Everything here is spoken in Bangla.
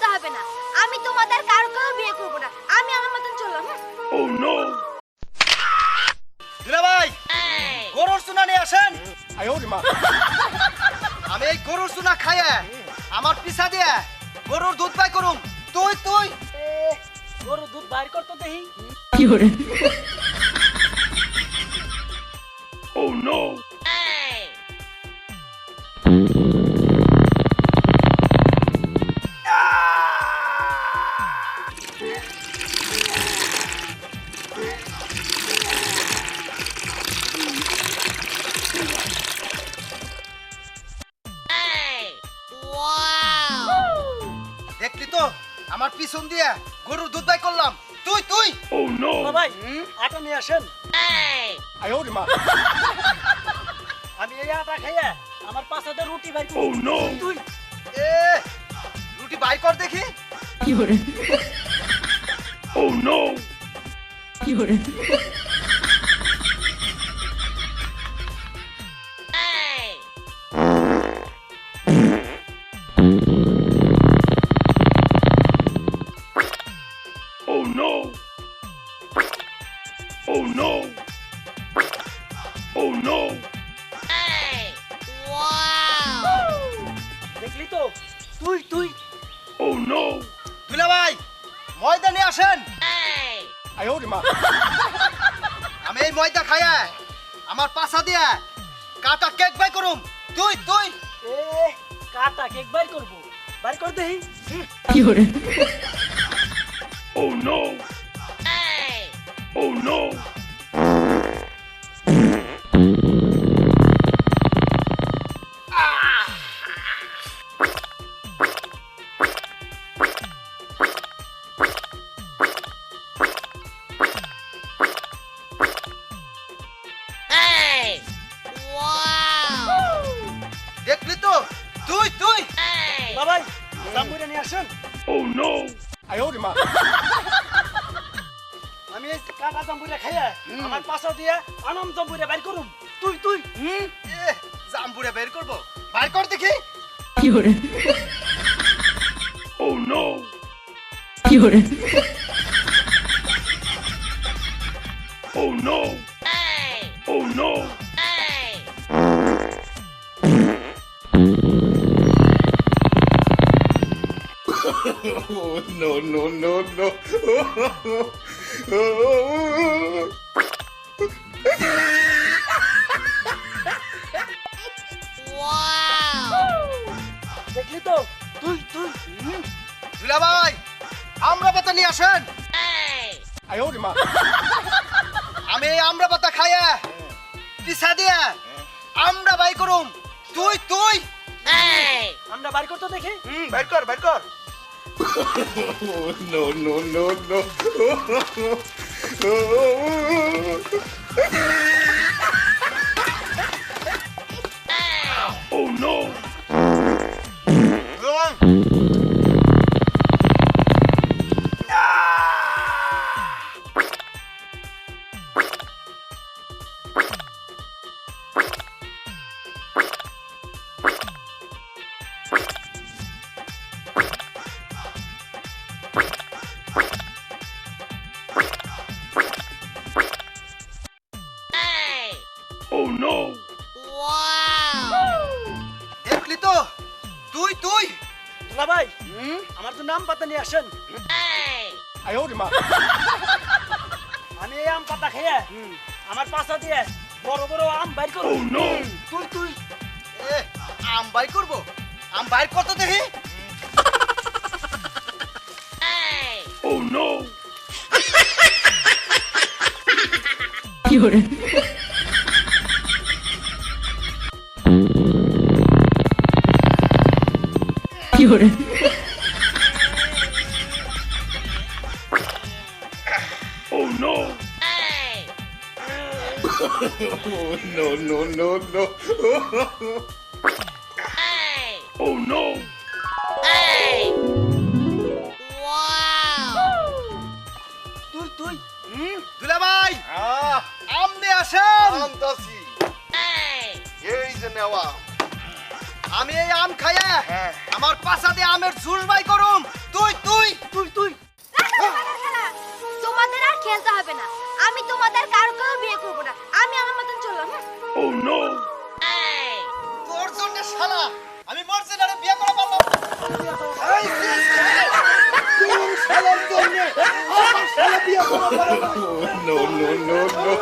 চিন্তা হবে না, আমি তোমাদের কারোকেও বিয়ে করব না, আমি আমার মতন চললাম। Oh no! দুলা ভাই গরুর চুনা নিয়ে আসেন। 哎呦我的妈！ আমি এই গরুর চুনা খাইয়ে আমার পিছা দিয়ে গরুর দুধ বাই করুম। তুই তুই গরুর দুধ বাইর করতে দেহি। Oh no! দেখলি তো আমার পিছন দিয়ে গরুর দুধ বাই করলাম। তুই তুই Oh no! বাবাই আটা নিয়ে আসেন। 哎呦我的妈！ আমি এই আটা খাইয়া আমার পাছাতে রুটি বাইর করব। Oh no! তুই এ রুটি বাই কর দেখি। Oh no! Oh no! Oh no! Oh no! দেখলি তো তুই তুই Oh no! দুলা ভাই ময়দা নিয়ে আসেন। 哎呦我的妈！ আমি এই ময়দা খাইয়ে আমার পাছা দিয়ে কাটা কেক বাই করুম। তুই তুই এ কাটা কেক বাইর করব। বাইর কর দেহি। Oh no! Oh no! দেখলি তো তুই তুই বাবাই জাম্বুরা নিয়ে আসেন। Oh no! 哎呦我的妈！ আমি এই কাটা জাম্বুরা খাইয়া আমার পাছা দিয়ে আনাম জাম্বুরা বাইর করুম। তুই তুই এ জাম্বুরে বের করব। বাইর কর দেখি। Oh no! Oh no! Oh no! Oh no no no no! দেখলি তো তুই তুই দুলা ভাই আমরা পাতা নিয়ে আসেন। 哎呦我的妈！ আমি এই আমরা পাতা খাইয়ে পিছা দিয়ে আমরা বাই করুম। তুই তুই আমরা বাইর করতে দেখি। বাইর কর বাইর কর। Oh no no no no! Oh no! Oh no! দেখলি তো তুই তুই দুলা ভাই আমার তো নাম পাতা নিয়ে আসেন। 哎呦我的妈！ আমি এই আম পাতা খাইয়া আমার পাছা দিয়ে বড় বড় আম বাইর করব। Oh no! তুই তুই এ আম বাই করব। আম বাইর কর তো দেখি। Oh no! Oh no! Oh no no no no! Oh no! তুই তুই দুলা ভাই আম নিয়ে আসেন। আনতাছি এই যে নেওয়া আমি এই আম খাইয়া আমার পাছা দিয়ে আমের জুস বাই করুম। তুই তুই তুই তুই মজার খেলা তোমাদের আর খেলতে হবে না আমি তোমাদের কাউকেও বিয়ে করব না আমি আমার মতন চললাম তোর জন্য শালা আমি মর্জিনারে বিয়ে করে পারলাম এই তোর শালার জন্য আমার শালা বিয়ে করে পারলাম No, no, no, no.